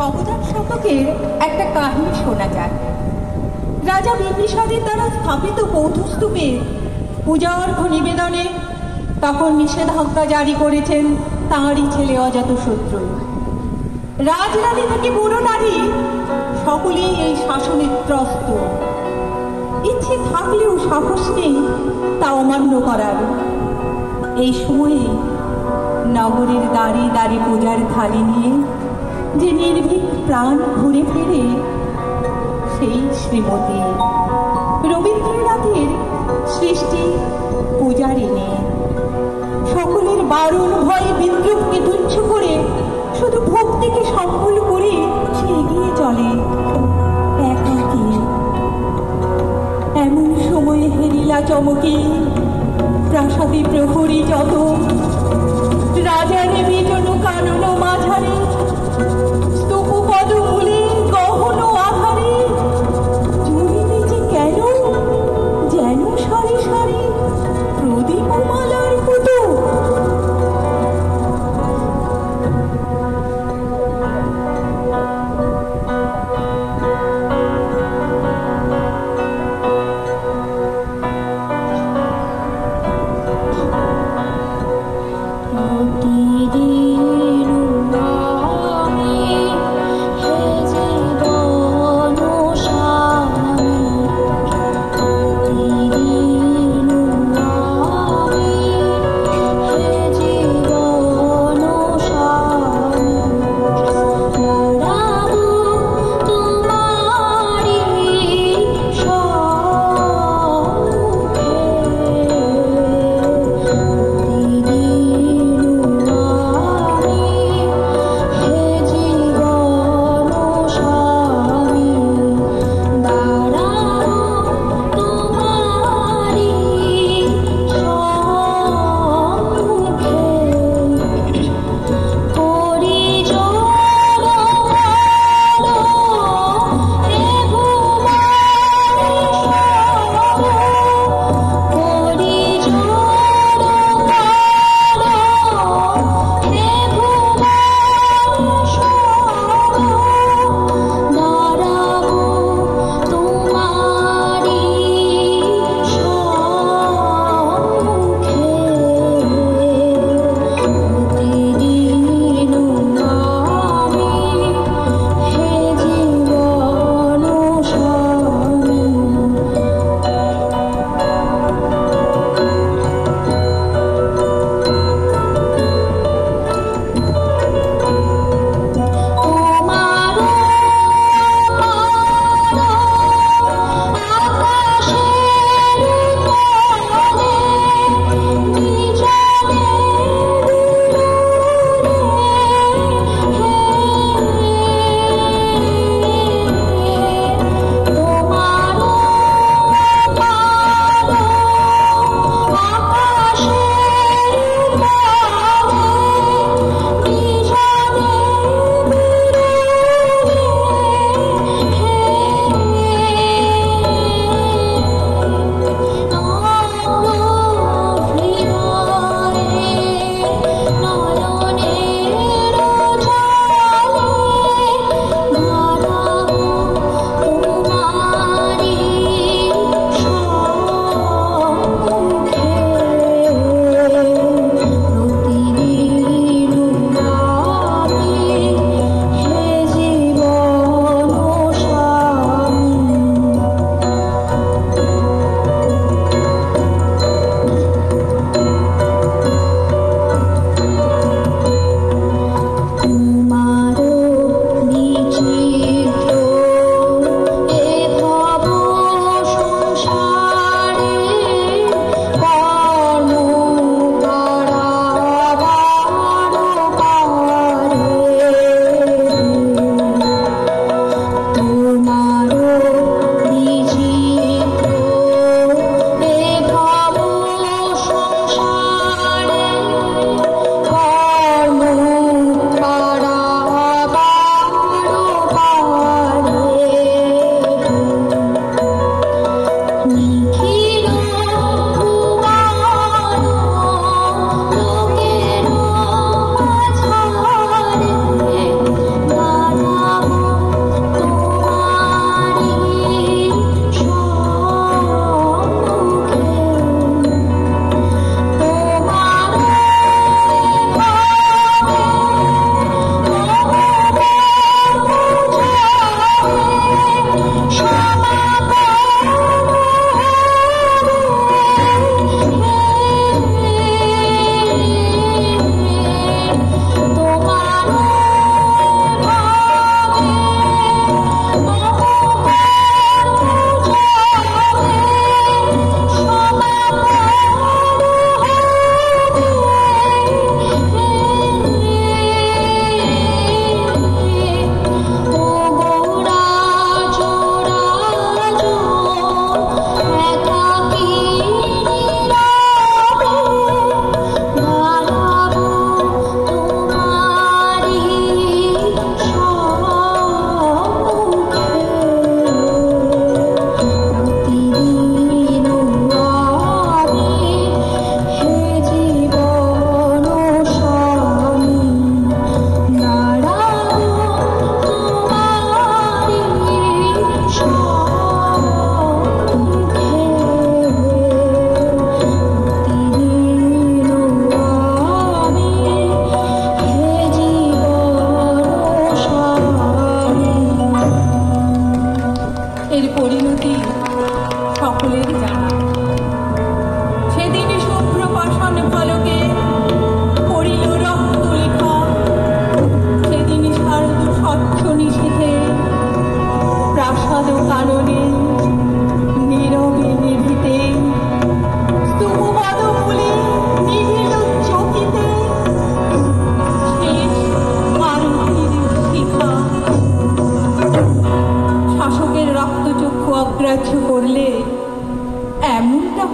অবদান শতকের একটা কাহিনী শোনা যায়। রাজা বিম্বিসারের দ্বারা স্থাপিত বৌদ্ধস্তূপে পূজার্ঘ নিবেদনে তখন নিষেধাজ্ঞা জারি করেছেন তাঁরই ছেলে অজাতশত্রু। রাজরানী থেকে বুড়ো নারী সকলেই এই শাসনের ত্রস্ত। ইচ্ছে থাকলেও সাহস নেই তা অমান্য করার। এই সময়ে নগরের দ্বারে দ্বারে পূজার থালি নিয়ে যে নির্ভীক প্রাণ ঘুরে ফিরে, সেই শ্রীমতী রবীন্দ্রনাথের সৃষ্টি পূজারিণী। সকলের বারণ ভয় বিদ্রুপকে তুচ্ছ করে শুধু ভক্তিকে সম্বল করে সে এগিয়ে চলে একাকী। এমন সময়ে হেরিলা চমকে প্রাসাদী প্রহরী যত, রাজার বিজন কানন মাঝারে স্তূপ পদমূলে গহন আধারে ঝুলিতেছে কেন যেন সারি সারি প্রদীপমালার পুতো।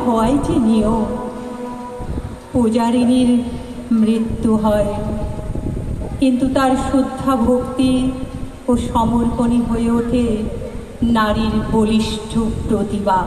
হয় যে নিয়ম। পূজারিনীর মৃত্যু হয়, কিন্তু তার শ্রদ্ধা ভক্তি ও সমর্পণই হয়ে ওঠে নারীর বলিষ্ঠ প্রতিভা।